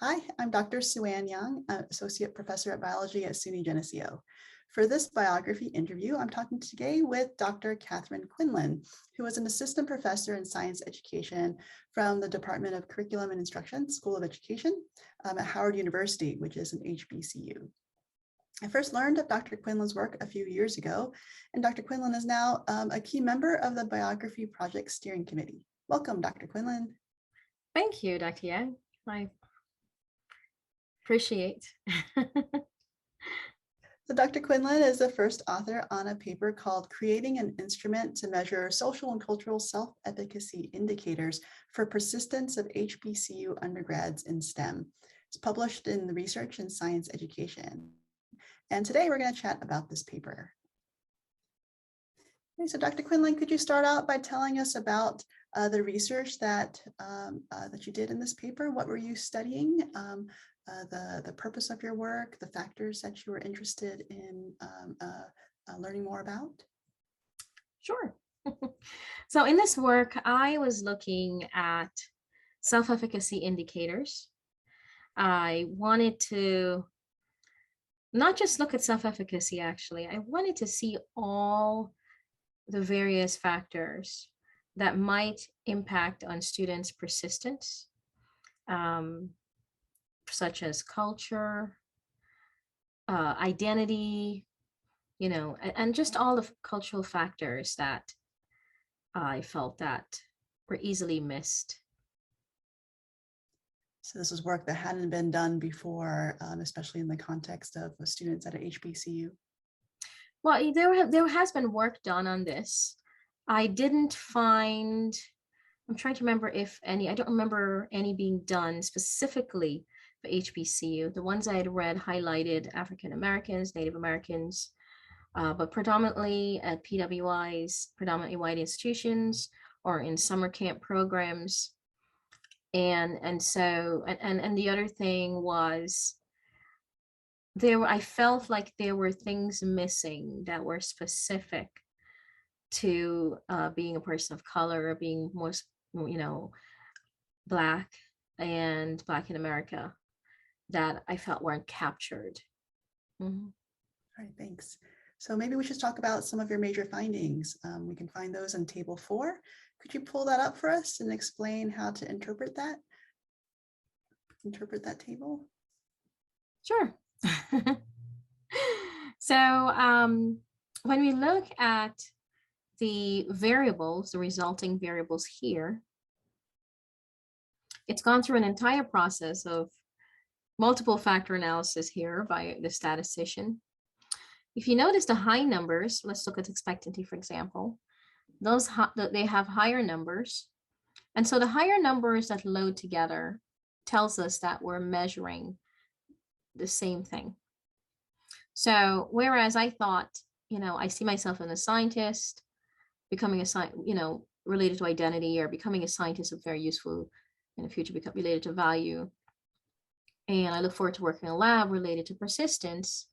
Hi, I'm Dr. Suann Yang, Associate Professor at Biology at SUNY Geneseo. For this biography interview, I'm talking today with Dr. Quinlan, who is an assistant professor in science education from the Department of Curriculum and Instruction, School of Education at Howard University, which is an HBCU. I first learned of Dr. Quinlan's work a few years ago, and Dr. Quinlan is now a key member of the BioGraphI Project Steering Committee. Welcome, Dr. Quinlan. Thank you, Dr. Yang. I appreciate. So Dr. Quinlan is the first author on a paper called Creating an Instrument to Measure Social and Cultural Self-Efficacy Indicators for Persistence of HBCU Undergrads in STEM. It's published in the Research in Science Education. And today we're going to chat about this paper. Okay, so Dr. Quinlan, could you start out by telling us about the research that you did in this paper? What were you studying? The purpose of your work, the factors that you were interested in learning more about? Sure. So in this work, I was looking at self-efficacy indicators. I wanted to not just look at self-efficacy, actually. I wanted to see all the various factors that might impact on students' persistence, such as culture, identity, and just all the cultural factors that I felt that were easily missed. So this was work that hadn't been done before, especially in the context of students at a HBCU. Well, there has been work done on this. I didn't find, I'm trying to remember if any, I don't remember any being done specifically for HBCU. The ones I had read highlighted African Americans, Native Americans, but predominantly at PWIs, predominantly white institutions, or in summer camp programs. And the other thing was I felt like there were things missing that were specific to being a person of color, or being more, Black and Black in America, that I felt weren't captured. Mm-hmm. All right, thanks. So maybe we should talk about some of your major findings. We can find those in table 4. Could you pull that up for us and explain how to interpret that table? Sure. So when we look at the variables, the resulting variables here, it's gone through an entire process of multiple factor analysis here by the statistician. If you notice the high numbers, let's look at expectancy, for example, they have higher numbers. And so the higher numbers that load together tells us that we're measuring the same thing. So whereas I thought, I see myself as a scientist, becoming a related to identity, or becoming a scientist is very useful in the future, become related to value. And I look forward to working in a lab related to persistence.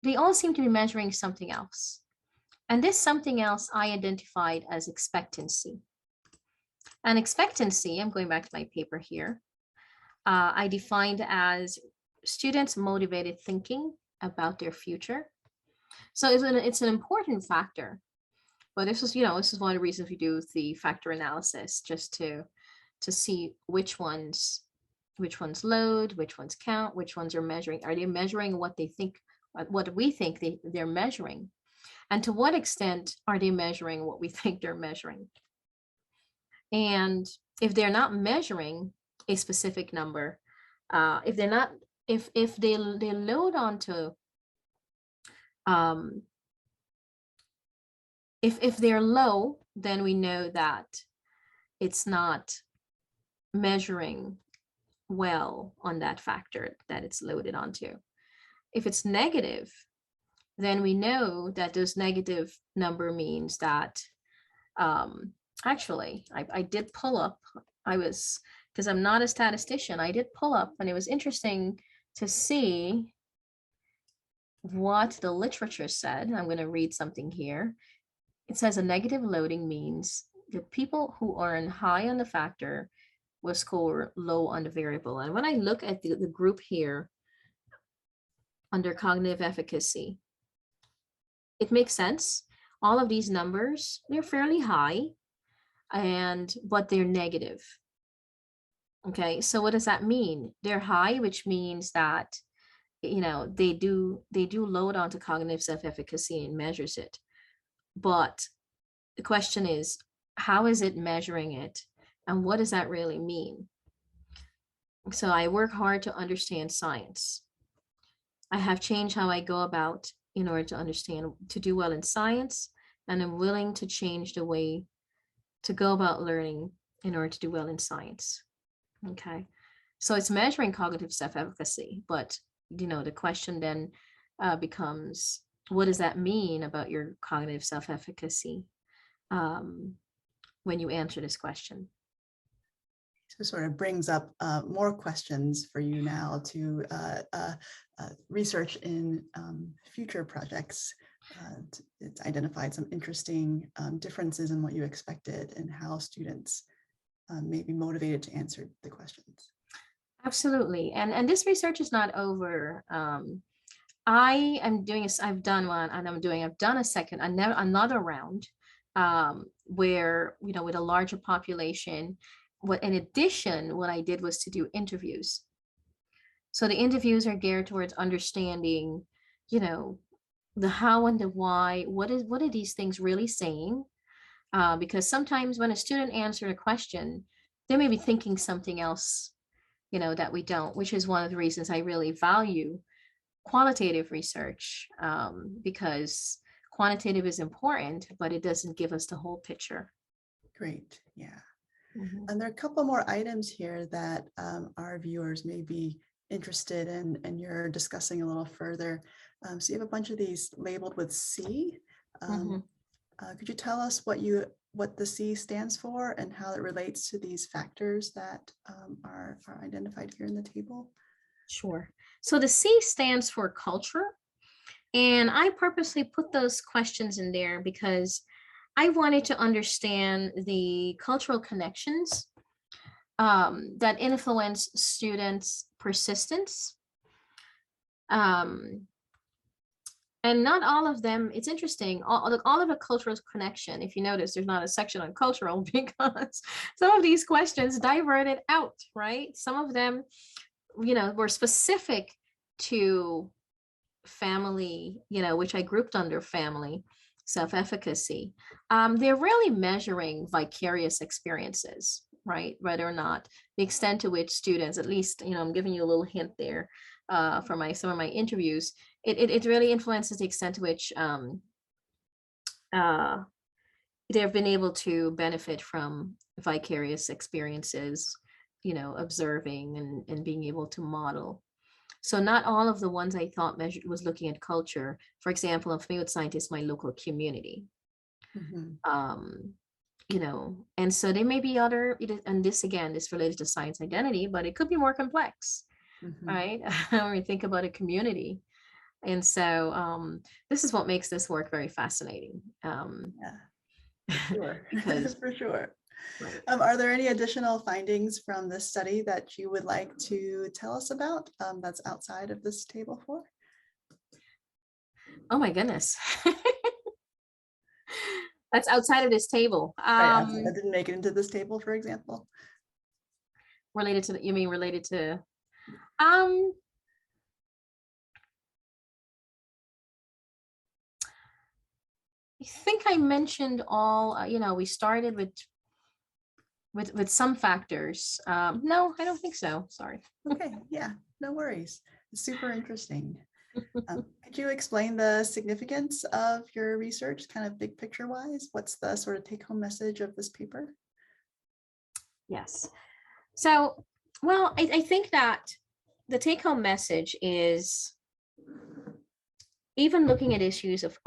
They all seem to be measuring something else. And this something else I identified as expectancy. And expectancy, I'm going back to my paper here, I defined as students' motivated thinking about their future. So it's an important factor. But this is one of the reasons we do the factor analysis, just to see which ones load, which ones count, which ones are measuring. Are they measuring what they think, what we think they're measuring? And to what extent are they measuring what we think they're measuring? And if they're not measuring a specific number, if they load onto, if they're low, then we know that it's not measuring well on that factor that it's loaded onto. If it's negative, then we know that this negative number means that, actually, I did pull up, because I'm not a statistician, I did pull up, and it was interesting to see what the literature said. I'm going to read something here. It says a negative loading means that people who earn high on the factor will score low on the variable. And when I look at the group here under cognitive efficacy, it makes sense. All of these numbers, they're fairly high, but they're negative. Okay, so what does that mean? They're high, which means that they do load onto cognitive self-efficacy and measures it. But the question is, how is it measuring it? And what does that really mean? So I work hard to understand science. I have changed how I go about in order to understand, to do well in science, and I'm willing to change the way to go about learning in order to do well in science. Okay, so it's measuring cognitive self-efficacy, but the question then becomes, what does that mean about your cognitive self-efficacy when you answer this question? So sort of brings up more questions for you now to research in future projects. It's identified some interesting differences in what you expected and how students may be motivated to answer the questions. Absolutely. And this research is not over. I've done another round where, with a larger population. In addition, what I did was to do interviews. So the interviews are geared towards understanding, the how and the why. What are these things really saying? Because sometimes when a student answers a question, they may be thinking something else, that we don't, which is one of the reasons I really value qualitative research, because quantitative is important, but it doesn't give us the whole picture. Great, yeah. And there are a couple more items here that our viewers may be interested in, and you're discussing a little further. So you have a bunch of these labeled with C. Could you tell us what the C stands for and how it relates to these factors that are identified here in the table? Sure. So the C stands for culture. And I purposely put those questions in there because I wanted to understand the cultural connections that influence students' persistence. And not all of them, it's interesting, all of the cultural connection, if you notice, there's not a section on cultural because some of these questions diverted out, right? Some of them, were specific to family, which I grouped under family, self-efficacy. They're really measuring vicarious experiences, right? Whether or not the extent to which students, at least, I'm giving you a little hint there for some of my interviews, it really influences the extent to which they've been able to benefit from vicarious experiences, observing and being able to model. So not all of the ones I thought measured was looking at culture. For example, I'm familiar with scientists, my local community. And so there may be other, and this related to science identity, but it could be more complex, right? When we think about a community. And so this is what makes this work very fascinating. Sure. For sure. Right. Are there any additional findings from this study that you would like to tell us about that's outside of this table 4? Oh my goodness. That's outside of this table. Right, that didn't make it into this table, for example. Related to, you mean related to, I think I mentioned all, we started with some factors. No, I don't think so. Sorry. Okay, yeah, no worries. It's super interesting. Could you explain the significance of your research, kind of big picture wise? What's the sort of take home message of this paper? Yes. So, well, I think that the take home message is, even looking at issues of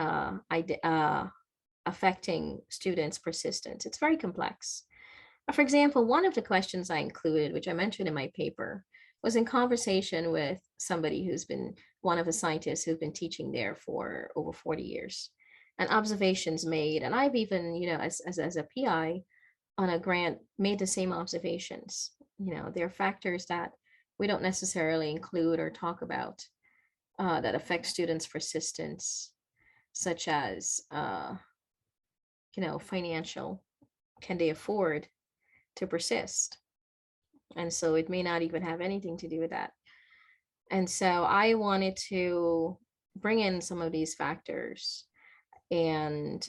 affecting students' persistence, it's very complex. For example, one of the questions I included, which I mentioned in my paper, was in conversation with somebody who's been one of the scientists who's been teaching there for over 40 years, and observations made. And I've even, as a PI on a grant, made the same observations. there are factors that we don't necessarily include or talk about that affect students' persistence, such as, financial. Can they afford to persist? And so it may not even have anything to do with that. And so I wanted to bring in some of these factors. And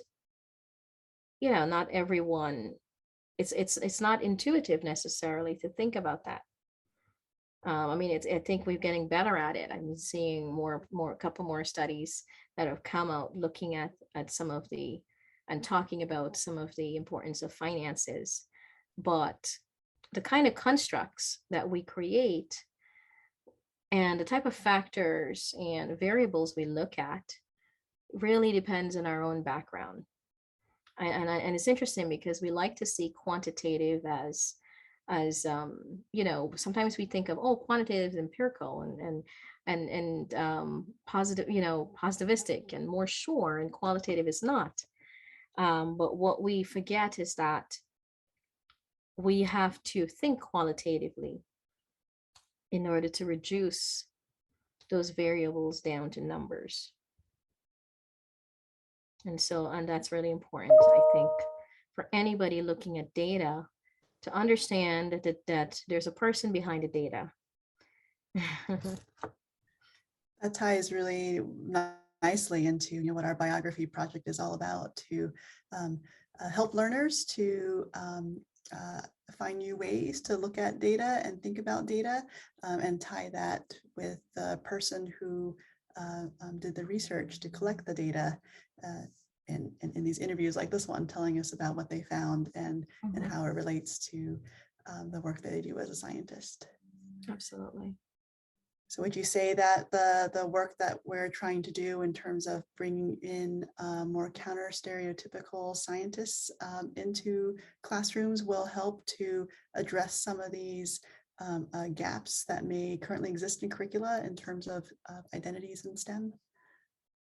not everyone, it's not intuitive necessarily to think about that. I think we're getting better at it. I'm seeing a couple more studies that have come out looking at some of the, and talking about some of the importance of finances. But the kind of constructs that we create and the type of factors and variables we look at really depends on our own background. And it's interesting because we like to see quantitative as sometimes we think of, quantitative is empirical and positive, positivistic and more sure, and qualitative is not. But what we forget is that we have to think qualitatively in order to reduce those variables down to numbers. And that's really important, I think, for anybody looking at data, to understand that there's a person behind the data. That ties really nicely into what our biography project is all about, to help learners to find new ways to look at data and think about data, and tie that with the person who did the research to collect the data, in these interviews like this one, telling us about what they found and how it relates to the work that they do as a scientist. Absolutely. So would you say that the work that we're trying to do in terms of bringing in more counter stereotypical scientists into classrooms will help to address some of these gaps that may currently exist in curricula in terms of identities in STEM,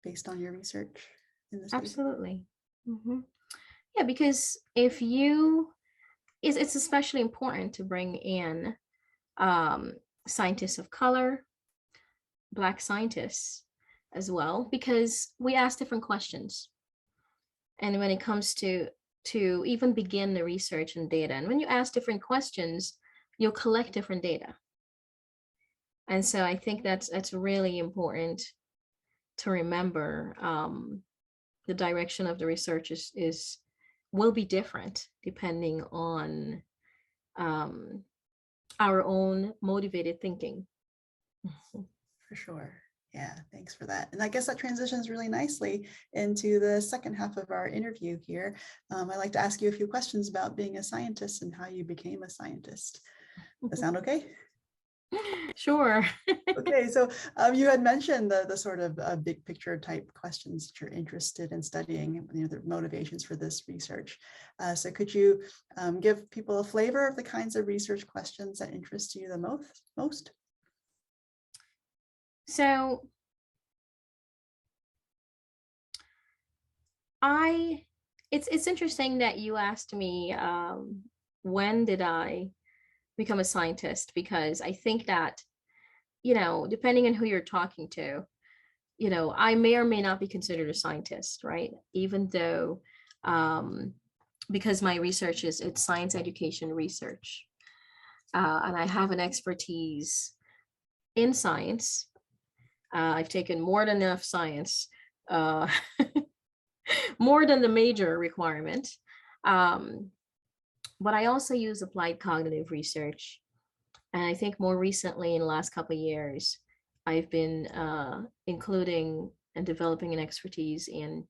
based on your research in this? Absolutely. Yeah, because it's especially important to bring in scientists of color, Black scientists as well, because we ask different questions. And when it comes to even begin the research and data, and when you ask different questions, you'll collect different data. And so I think that's really important to remember. The direction of the research will be different depending on our own motivated thinking. For sure. Yeah, thanks for that. And I guess that transitions really nicely into the second half of our interview here. I'd like to ask you a few questions about being a scientist and how you became a scientist. Does that sound okay? Sure. Okay, so you had mentioned the sort of big picture type questions that you're interested in studying, the motivations for this research. So could you give people a flavor of the kinds of research questions that interest you the most? So it's interesting that you asked me when did I become a scientist, because I think that, depending on who you're talking to, I may or may not be considered a scientist, right? Even though, because my research it's science education research, and I have an expertise in science. I've taken more than enough science, more than the major requirement. But I also use applied cognitive research. And I think more recently, in the last couple of years, I've been including and developing an expertise in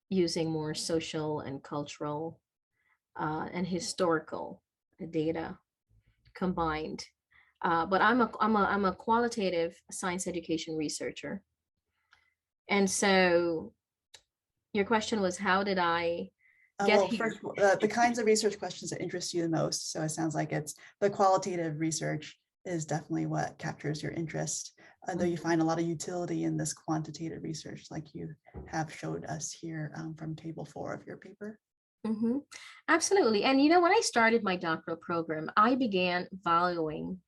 using more social and cultural and historical data combined. But I'm a qualitative science education researcher. And so your question was, how did I get here? First, the kinds of research questions that interest you the most. So it sounds like it's the qualitative research is definitely what captures your interest, though you find a lot of utility in this quantitative research, like you have showed us here from table 4 of your paper. Mhm. Absolutely. And when I started my doctoral program, I began valuing,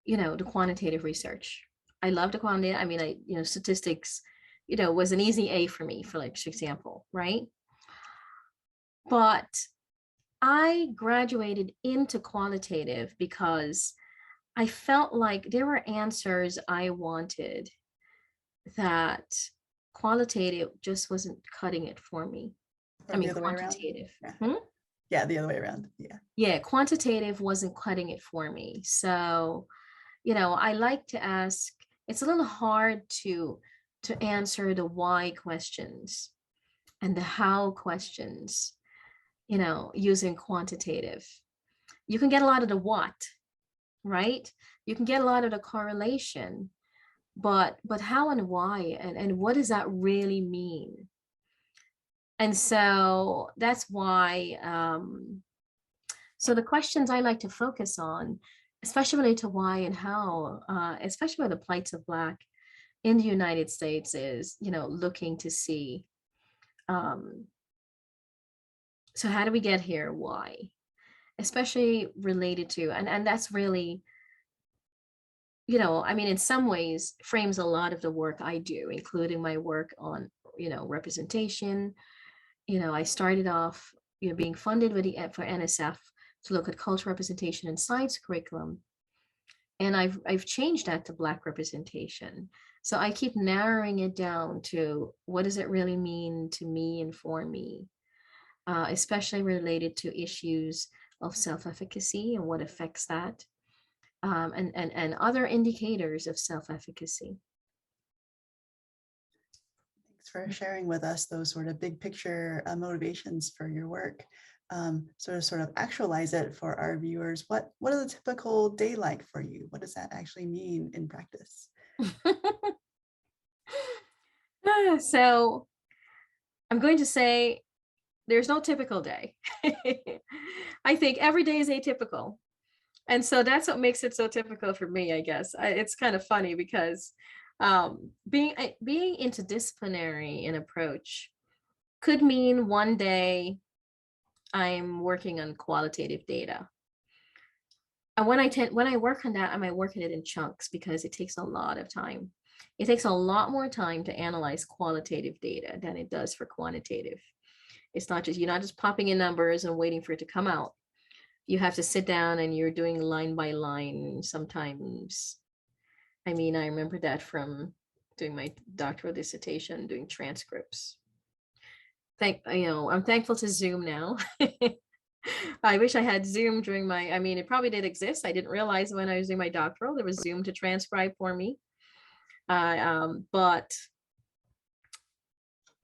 the quantitative research. I love the quantitative. I mean, statistics, was an easy A for me, for example, right? But I graduated into qualitative because I felt like there were answers I wanted that qualitative just wasn't cutting it for me. I Or the mean, other way around? quantitative. Yeah. Hmm? Yeah, the other way around. Yeah. Yeah, quantitative wasn't cutting it for me. So, I like to ask, it's a little hard to answer the why questions and the how questions, using quantitative. You can get a lot of the what, right? You can get a lot of the correlation, but how and why and what does that really mean? And so that's why so the questions I like to focus on, especially related to why and how, especially with the plights of Black in the United States, is looking to see, um, so how do we get here? Why? Especially related to, and that's really, I mean, in some ways, frames a lot of the work I do, including my work on, representation. I started off, being funded with for NSF to look at cultural representation in science curriculum. And I've changed that to Black representation. So I keep narrowing it down to what does it really mean to me and for me, especially related to issues of self-efficacy and what affects that, and other indicators of self-efficacy. Thanks for sharing with us those sort of big picture motivations for your work. So to sort of actualize it for our viewers, what is a typical day like for you? What does that actually mean in practice? So I'm going to say there's no typical day. I think every day is atypical. And so that's what makes it so typical for me, I guess. It's kind of funny because being interdisciplinary in approach could mean one day I'm working on qualitative data. And when I work on that, I might work on it in chunks because it takes a lot of time. It takes a lot more time to analyze qualitative data than it does for quantitative. You're not just popping in numbers and waiting for it to come out. You have to sit down and you're doing line by line sometimes. I mean, I remember that from doing my doctoral dissertation, doing transcripts. I'm thankful to Zoom now. I wish I had Zoom during I mean, it probably did exist. I didn't realize when I was doing my doctoral, there was Zoom to transcribe for me. But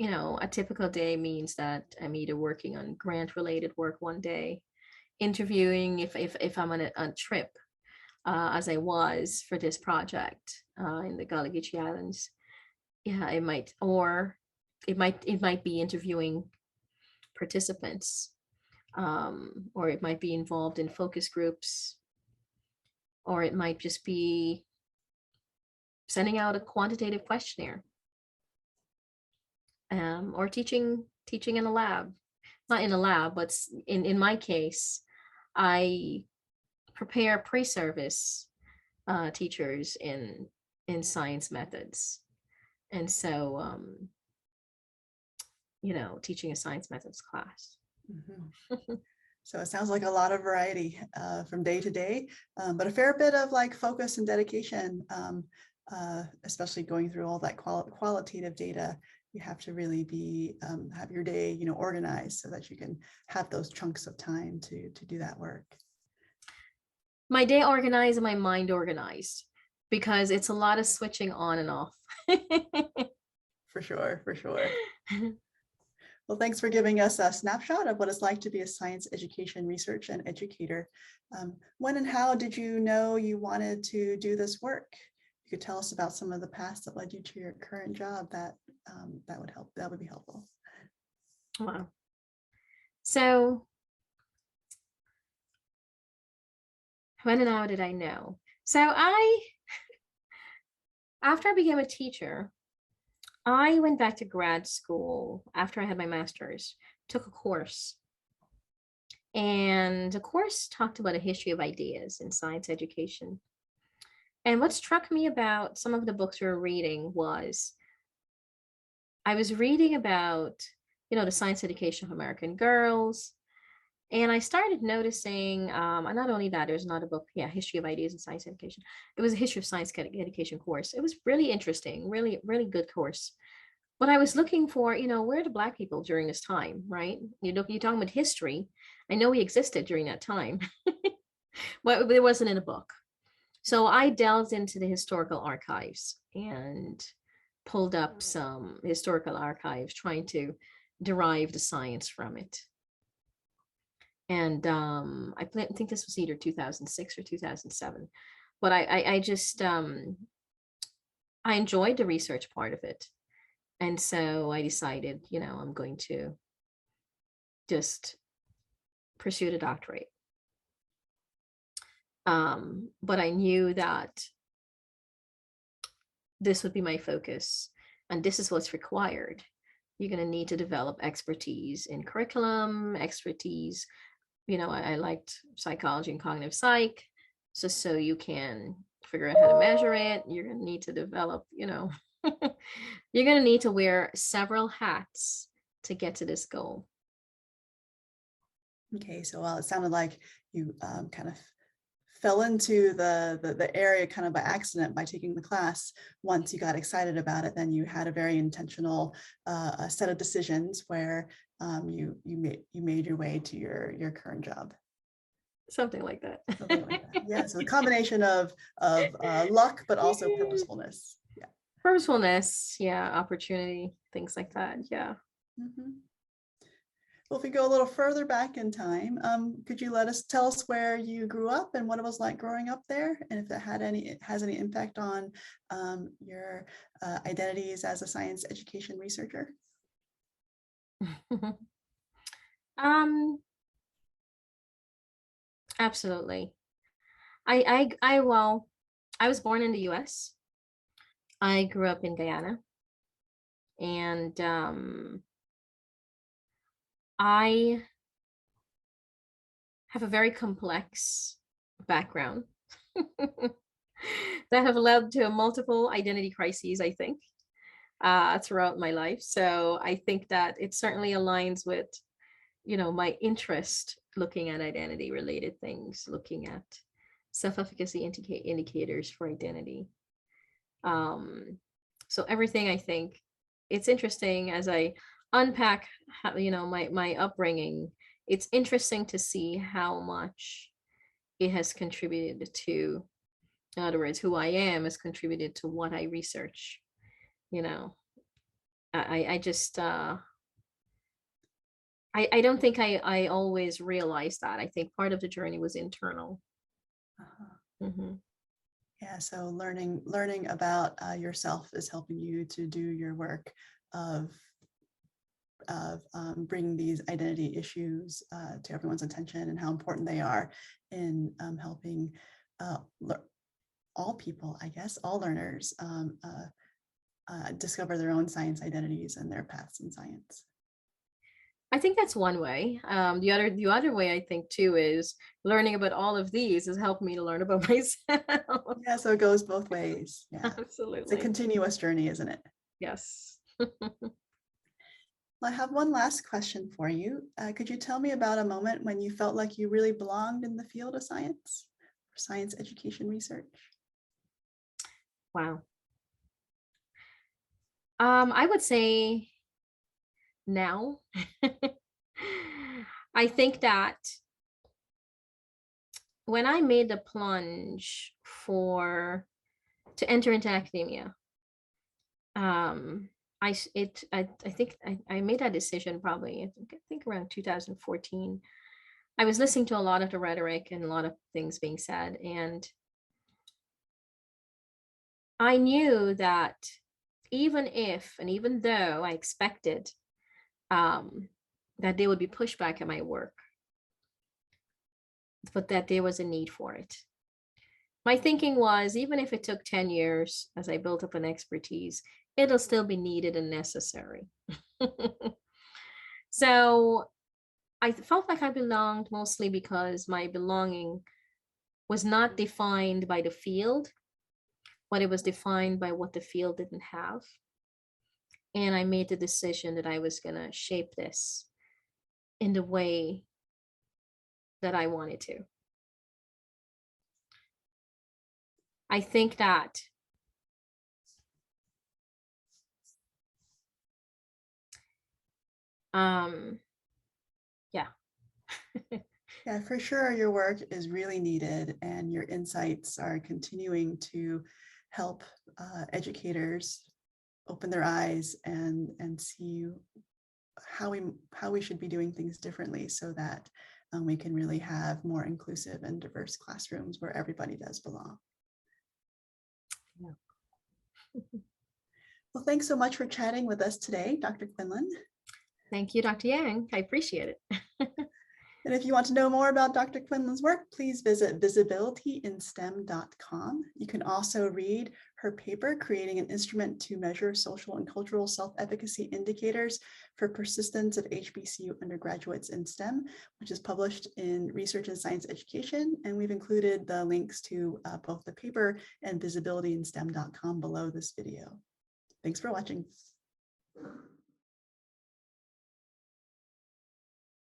a typical day means that I'm either working on grant related work one day, interviewing if I'm on a trip, as I was for this project in the Gullah Geechee Islands. Yeah, it might be interviewing participants, or it might be involved in focus groups, or it might just be sending out a quantitative questionnaire, or teaching in a lab. Not in a lab, but in my case, I prepare pre-service teachers in science methods. And so, teaching a science methods class. Mm-hmm. So it sounds like a lot of variety from day to day, but a fair bit of like focus and dedication, especially going through all that qualitative data. You have to really be have your day, organized so that you can have those chunks of time to do that work. My day organized and my mind organized, because it's a lot of switching on and off. For sure, for sure. Well, thanks for giving us a snapshot of what it's like to be a science education research and educator. When and how did you know you wanted to do this work? You could tell us about some of the paths that led you to your current job. That would help. That would be helpful. Wow. So when and how did I know? So after I became a teacher, I went back to grad school after I had my master's took a course. And the course talked about a history of ideas in science education. And what struck me about some of the books we were reading was I was reading about, the science education of American girls. And I started noticing, and not only that, there's another book, History of Ideas in Science Education. It was a history of science education course. It was really interesting, really, really good course. But I was looking for, where are the Black people during this time, right? You're talking about history. I know we existed during that time, but it wasn't in a book. So I delved into the historical archives and pulled up some historical archives, trying to derive the science from it. And I think this was either 2006 or 2007, but I just I enjoyed the research part of it. And so I decided, I'm going to just pursue the doctorate. But I knew that this would be my focus, and this is what's required. You're going to need to develop expertise in curriculum, expertise. I liked psychology and cognitive psych, so you can figure out how to measure it. You're going to need to develop, you're going to need to wear several hats to get to this goal. Okay, so it sounded like you kind of fell into the area kind of by accident by taking the class. Once you got excited about it, then you had a very intentional set of decisions where you made your way to your current job. Something like that. Something like that. Yeah, so a combination of luck, but also purposefulness. Yeah. Purposefulness, opportunity, things like that. Yeah. Mm-hmm. Well, if we go a little further back in time, could you tell us where you grew up and what it was like growing up there, and if it has any impact on your identities as a science education researcher? Absolutely. I was born in the US. I grew up in Guyana, and I have a very complex background that have led to multiple identity crises, I think, throughout my life. So I think that it certainly aligns with, my interest looking at identity related things, looking at self-efficacy indicators for identity. So everything, I think, it's interesting as I unpack how, my upbringing. It's interesting to see how much it has contributed to, in other words, who I am has contributed to what I research. I just I don't think I always realized that. I think part of the journey was internal. Mm-hmm. Yeah, so learning about yourself is helping you to do your work of bringing these identity issues to everyone's attention and how important they are in helping all people, I guess, all learners discover their own science identities and their paths in science. I think that's one way. The other way, I think, too, is learning about all of these has helped me to learn about myself. Yeah, so it goes both ways. Yeah, absolutely. It's a continuous journey, isn't it? Yes. I have one last question for you. Could you tell me about a moment when you felt like you really belonged in the field of science or science education research? Wow. I would say now. I think that when I made the plunge to enter into academia, I think I made that decision probably I think around 2014. I was listening to a lot of the rhetoric and a lot of things being said, and I knew that even though I expected that there would be pushback at my work, but that there was a need for it. My thinking was, even if it took 10 years as I built up an expertise, it'll still be needed and necessary. So I felt like I belonged mostly because my belonging was not defined by the field, but it was defined by what the field didn't have. And I made the decision that I was going to shape this in the way that I wanted to. I think that yeah. Yeah, for sure, your work is really needed, and your insights are continuing to help educators open their eyes and see how we should be doing things differently, so that we can really have more inclusive and diverse classrooms where everybody does belong. Yeah. Well, thanks so much for chatting with us today, Dr. Quinlan. Thank you, Dr. Yang. I appreciate it. And if you want to know more about Dr. Quinlan's work, please visit visibilityinstem.com. You can also read her paper, Creating an Instrument to Measure Social and Cultural Self-Efficacy Indicators for Persistence of HBCU Undergraduates in STEM, which is published in Research and Science Education. And we've included the links to both the paper and visibilityinstem.com below this video. Thanks for watching.